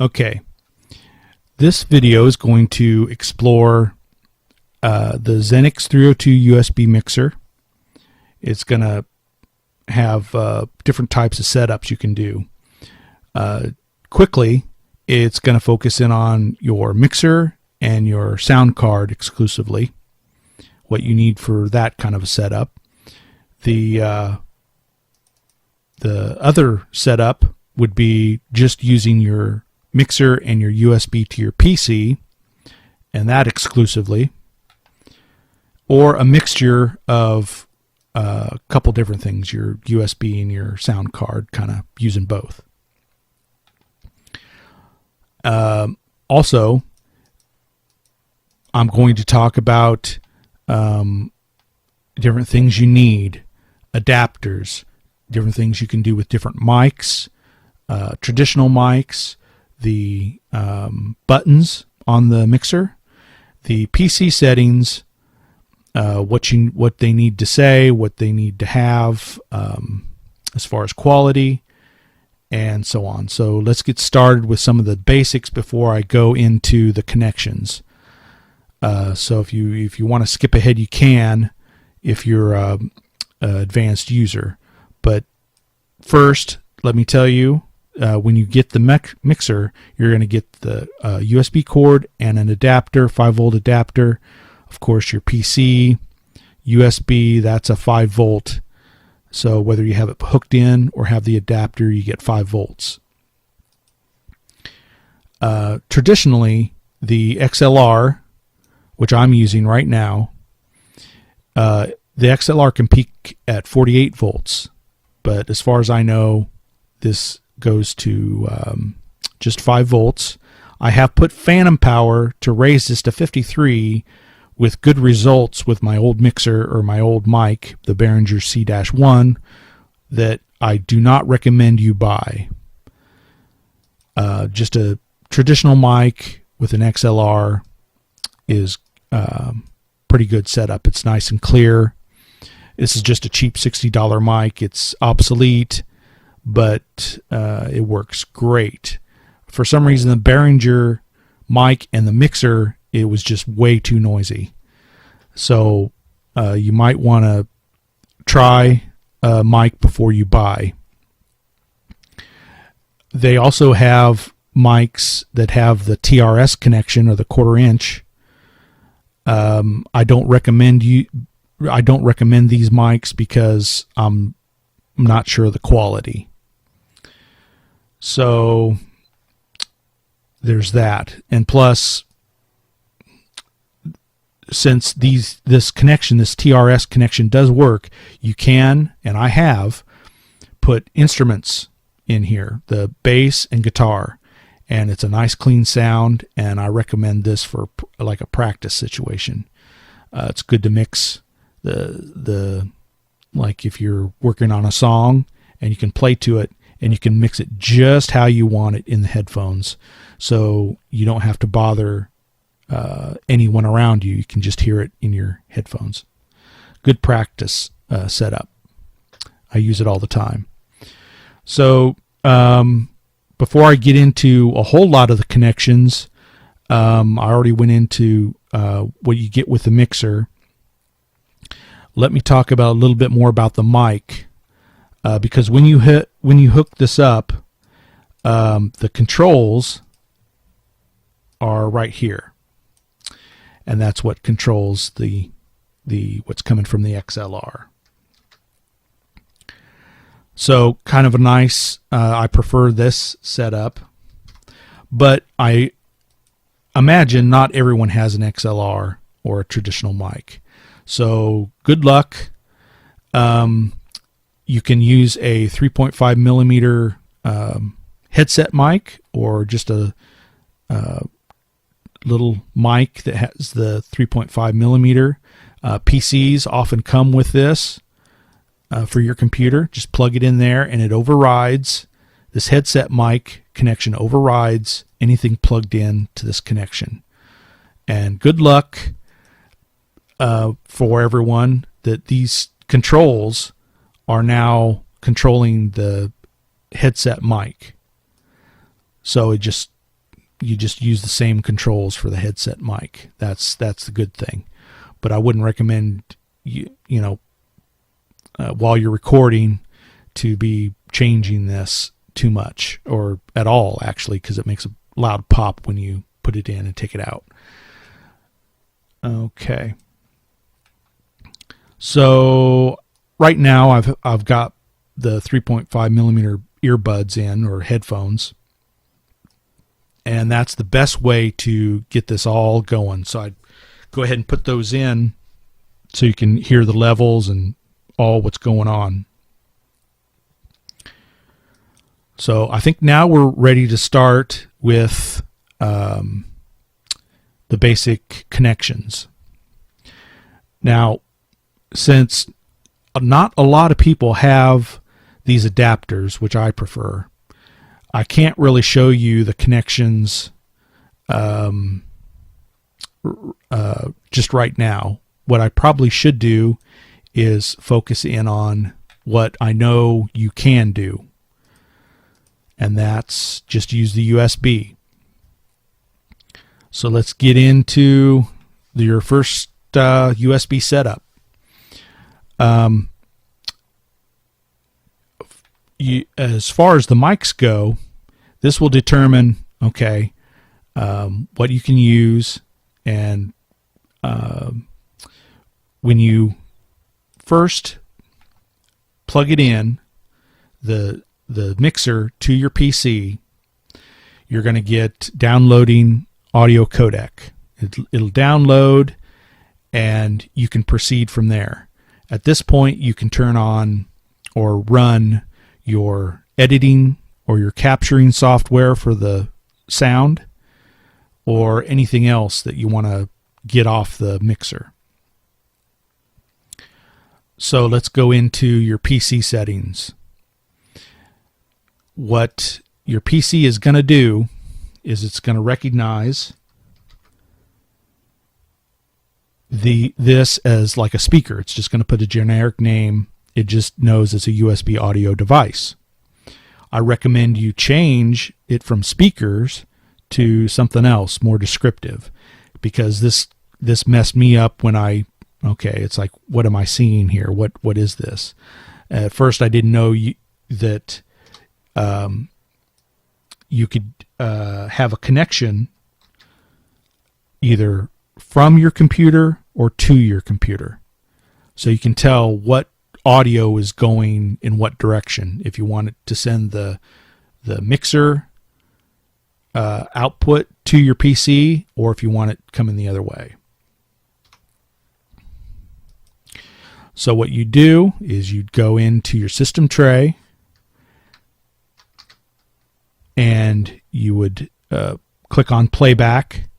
Okay, this video is going to explore the Xenyx302 USB mixer. It's going to have different types of setups you can do. Quickly, it's going to focus in on your mixer and your sound card exclusively, what you need for that kind of a setup. The other setup would be just using your mixer and your USB to your PC, and that exclusively, or a mixture of a couple different things, your USB and your sound card, kind of using both. Also, I'm going to talk about different things you need, adapters, different things you can do with different mics, traditional mics, the buttons on the mixer, the PC settings, what they need to say, what they need to have as far as quality, and so on. So let's get started with some of the basics before I go into the connections. So if you want to skip ahead, you can if you're an advanced user. But first, let me tell you, when you get the mixer, you're going to get the USB cord and an adapter, 5-volt adapter. Of course, your PC, USB, that's a 5-volt. So whether you have it hooked in or have the adapter, you get 5 volts. Traditionally, the XLR, which I'm using right now, the XLR can peak at 48 volts. But as far as I know, this goes to just 5 volts. I have put phantom power to raise this to 53 with good results with my old mixer or my old mic, the Behringer C-1, that I do not recommend you buy. Just a traditional mic with an XLR is pretty good setup. It's nice and clear. This is just a cheap $60 mic. It's obsolete, but it works great. For some reason, the Behringer mic and the mixer, it was just way too noisy. So you might want to try a mic before you buy. They also have mics that have the TRS connection, or the 1/4 inch. I don't recommend these mics because I'm not sure of the quality. So there's that. And plus, since this connection, this TRS connection does work, you can, and I have, put instruments in here, the bass and guitar, and it's a nice clean sound, and I recommend this for like a practice situation. It's good to mix the like if you're working on a song and you can play to it, and you can mix it just how you want it in the headphones, so you don't have to bother anyone around you. You can just hear it in your headphones. Good practice setup. I use it all the time. So before I get into a whole lot of the connections, I already went into what you get with the mixer. Let me talk about a little bit more about the mic, because when you hook this up, the controls are right here, and that's what controls the what's coming from the XLR. So kind of a nice, I prefer this setup, but I imagine not everyone has an XLR or a traditional mic. So good luck. You can use a 3.5 millimeter headset mic, or just a little mic that has the 3.5 millimeter. PCs often come with this for your computer. Just plug it in there and it overrides. This headset mic connection overrides anything plugged in to this connection. And good luck for everyone that these controls are now controlling the headset mic. So it just you just use the same controls for the headset mic. That's the good thing. But I wouldn't recommend while you're recording to be changing this too much, or at all actually, because it makes a loud pop when you put it in and take it out. Okay. So right now I've got the 3.5 millimeter earbuds in, or headphones, and that's the best way to get this all going. So I'd go ahead and put those in so you can hear the levels and all what's going on. So I think now we're ready to start with the basic connections. Now, since not a lot of people have these adapters, which I prefer, I can't really show you the connections just right now. What I probably should do is focus in on what I know you can do, and that's just use the USB. So let's get into your first USB setup. As far as the mics go, this will determine what you can use, and when you first plug it in, the mixer to your PC, you're going to get downloading audio codec. It'll download, and you can proceed from there. At this point, you can turn on or run your editing or your capturing software for the sound, or anything else that you want to get off the mixer. So let's go into your PC settings. What your PC is going to do is it's going to recognize this as like a speaker. It's just going to put a generic name. It just knows it's a USB audio device. I recommend you change it from speakers to something else more descriptive, because this messed me up when it's like, what am I seeing here? What is this? At first I didn't know that you could have a connection either from your computer or to your computer, so you can tell what audio is going in what direction. If you want it to send the mixer output to your PC, or if you want it coming the other way. So what you do is you'd go into your system tray, and you would click on playback,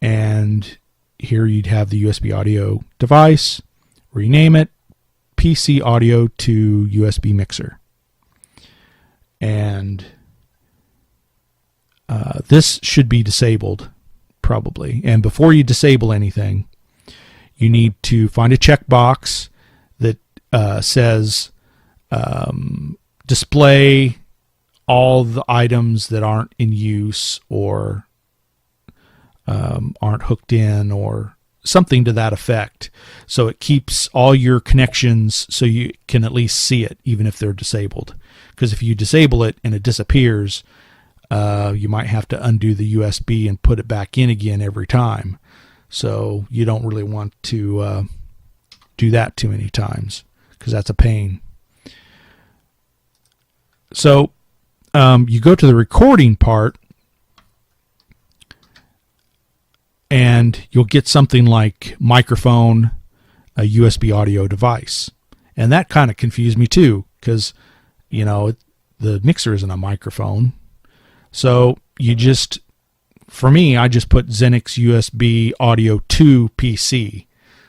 and here you'd have the USB audio device. Rename it PC audio to USB mixer, and this should be disabled probably. And before you disable anything, you need to find a checkbox that says display all the items that aren't in use or aren't hooked in, or something to that effect. So it keeps all your connections so you can at least see it, even if they're disabled. Because if you disable it and it disappears, you might have to undo the USB and put it back in again every time. So you don't really want to do that too many times, because that's a pain. So you go to the recording part, and you'll get something like microphone, a USB audio device. And that kind of confused me too, because, the mixer isn't a microphone. So for me, I just put Xenyx USB audio to PC.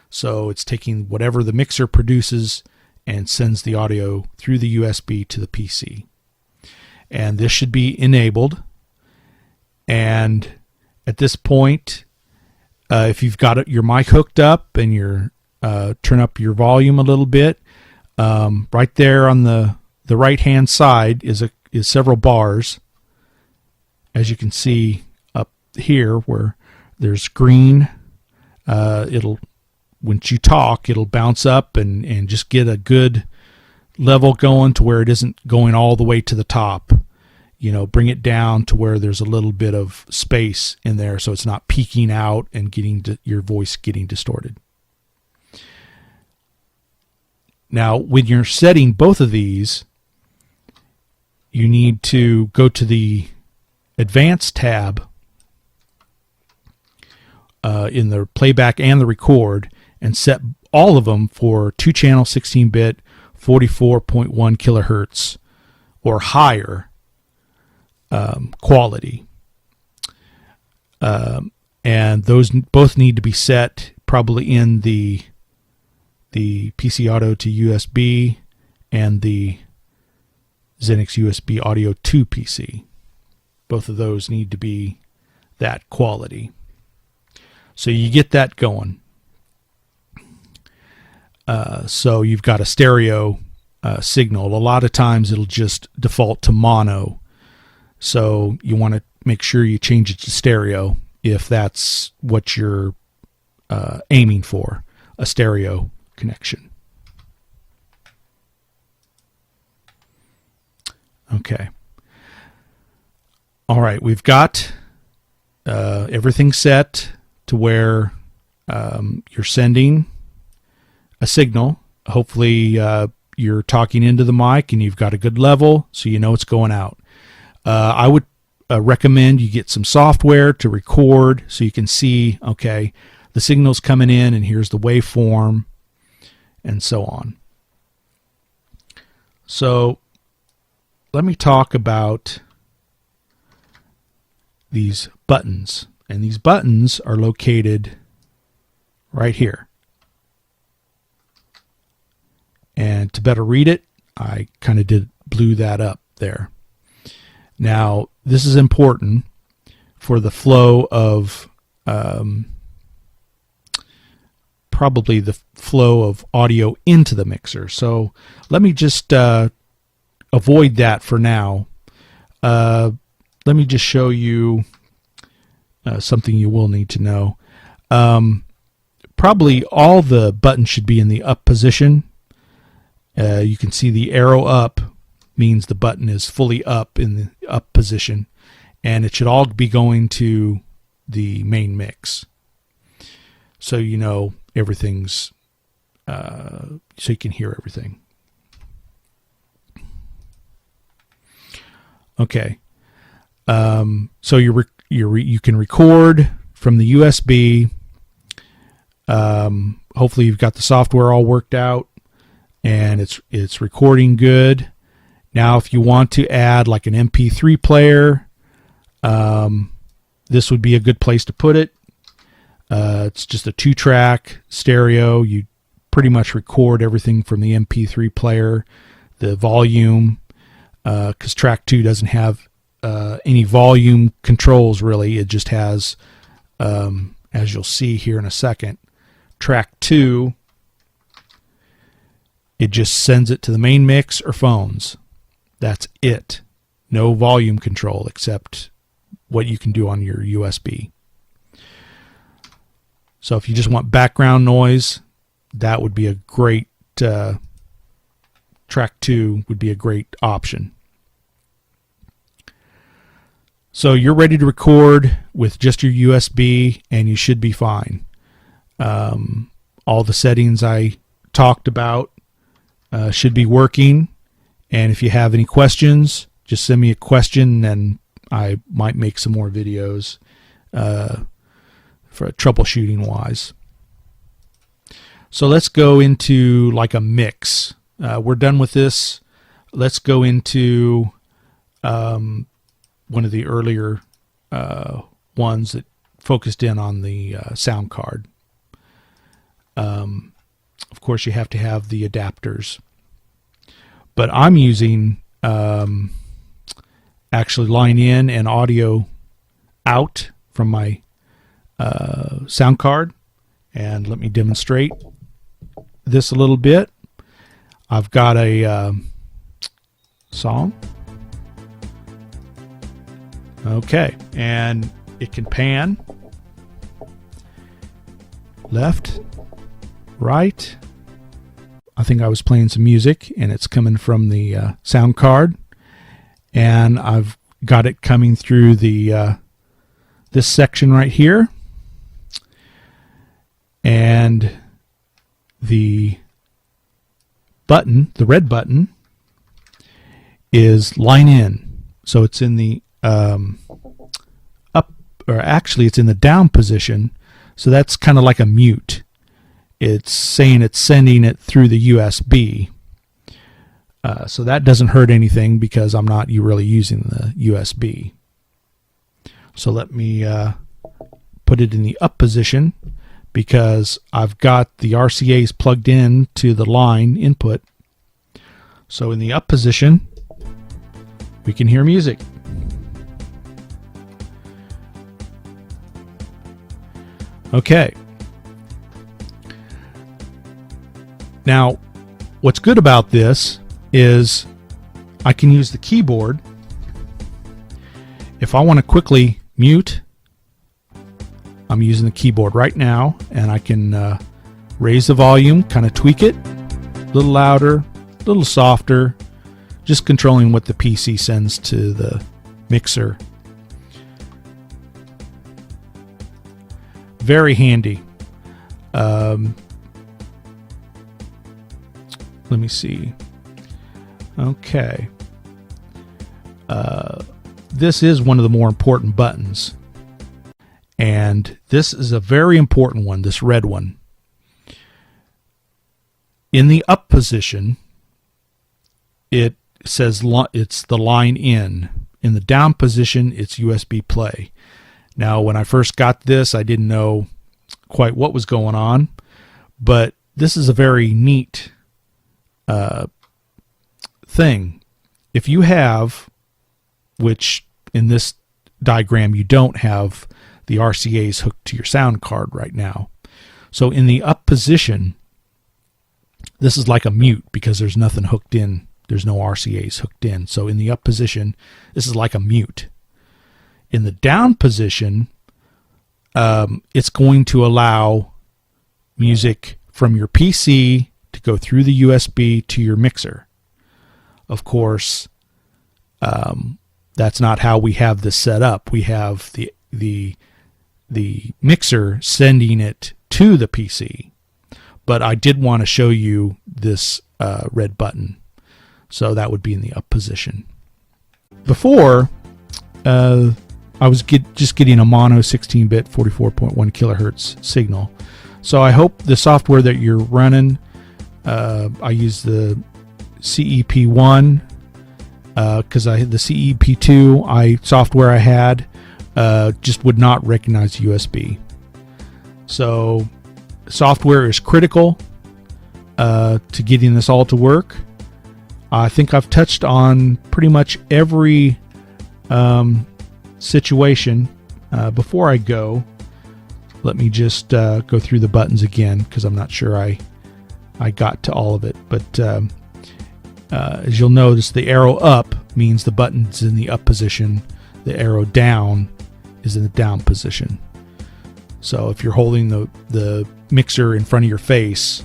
So it's taking whatever the mixer produces and sends the audio through the USB to the PC. And this should be enabled. And at this point, if you've got your mic hooked up and you're turn up your volume a little bit, right there on the right hand side is several bars, as you can see up here where there's green, it'll, once you talk, it'll bounce up and just get a good level going to where it isn't going all the way to the top. You know, bring it down to where there's a little bit of space in there so it's not peeking out and getting your voice getting distorted. Now, when you're setting both of these, you need to go to the Advanced tab in the playback and the record and set all of them for 2-channel 16-bit 44.1 kilohertz or higher quality. And those both need to be set probably in the PC Audio to USB and the Xenyx USB Audio to PC. Both of those need to be that quality. So you get that going. So you've got a stereo signal. A lot of times it'll just default to mono. So you want to make sure you change it to stereo if that's what you're aiming for, a stereo connection. Okay. All right, we've got everything set to where you're sending a signal. Hopefully you're talking into the mic and you've got a good level so you know it's going out. I would recommend you get some software to record so you can see, okay, the signal's coming in and here's the waveform and so on. So let me talk about these buttons. And these buttons are located right here. And to better read it, I kind of blew that up there. Now, this is important for the flow of probably the flow of audio into the mixer. So let me just avoid that for now. Let me just show you something you will need to know. Probably all the buttons should be in the up position. You can see the arrow up means the button is fully up in the up position, and it should all be going to the main mix. So you know everything's, so you can hear everything. Okay. So you can record from the USB. Hopefully you've got the software all worked out and it's recording good. Now if you want to add like an MP3 player, this would be a good place to put it. It's just a 2-track stereo. You pretty much record everything from the MP3 player, the volume, because track 2 doesn't have any volume controls really. It just has, as you'll see here in a second, track 2, it just sends it to the main mix or phones. That's it. No volume control except what you can do on your USB. So if you just want background noise, that would be a great, track 2 would be a great option. So you're ready to record with just your USB and you should be fine. All the settings I talked about should be working. And if you have any questions, just send me a question and I might make some more videos for troubleshooting wise. So let's go into like a mix. We're done with this. Let's go into one of the earlier ones that focused in on the sound card. Of course, you have to have the adapters. But I'm using actually line in and audio out from my sound card. And let me demonstrate this a little bit. I've got a song. Okay, and it can pan left, right. I think I was playing some music and it's coming from the sound card, and I've got it coming through the this section right here, and the button, the red button, is line in, so it's in the up, or actually it's in the down position, so that's kind of like a mute. It's saying it's sending it through the USB, so that doesn't hurt anything because I'm not really using the USB. So let me put it in the up position because I've got the RCAs plugged in to the line input. So in the up position, we can hear music. Okay. Now, what's good about this is I can use the keyboard. If I want to quickly mute, I'm using the keyboard right now, and I can raise the volume, kind of tweak it, a little louder, a little softer, just controlling what the PC sends to the mixer. Very handy. Let me see. Okay. This is one of the more important buttons. And this is a very important one, this red one. In the up position, it says it's the line in. In the down position, it's USB play. Now, when I first got this, I didn't know quite what was going on, but this is a very neat thing. If you have, which in this diagram you don't have the RCAs hooked to your sound card right now. So in the up position, this is like a mute because there's nothing hooked in. There's no RCAs hooked in. So in the up position, this is like a mute. In the down position, it's going to allow music from your PC to go through the USB to your mixer. Of course, that's not how we have this set up. We have the mixer sending it to the PC. But I did want to show you this red button. So that would be in the up position. Before, I was just getting a mono 16-bit 44.1 kilohertz signal. So I hope the software that you're running, I use the CEP1 because the CEP2 software I had just would not recognize USB. So software is critical to getting this all to work. I think I've touched on pretty much every situation. Before I go, let me just go through the buttons again because I'm not sure I got to all of it. But as you'll notice, the arrow up means the button's in the up position. The arrow down is in the down position. So if you're holding the mixer in front of your face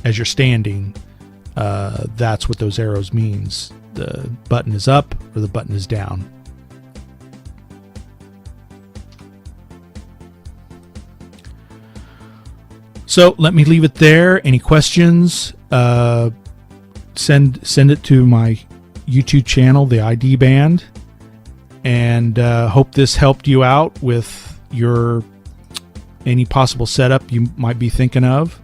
as you're standing, that's what those arrows means. The button is up or the button is down. So let me leave it there. Any questions? Send it to my YouTube channel, TheIDBand, and hope this helped you out with your any possible setup you might be thinking of.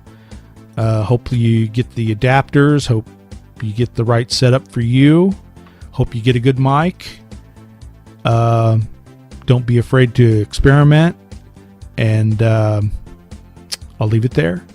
Hopefully you get the adapters. Hope you get the right setup for you. Hope you get a good mic. Don't be afraid to experiment, and I'll leave it there.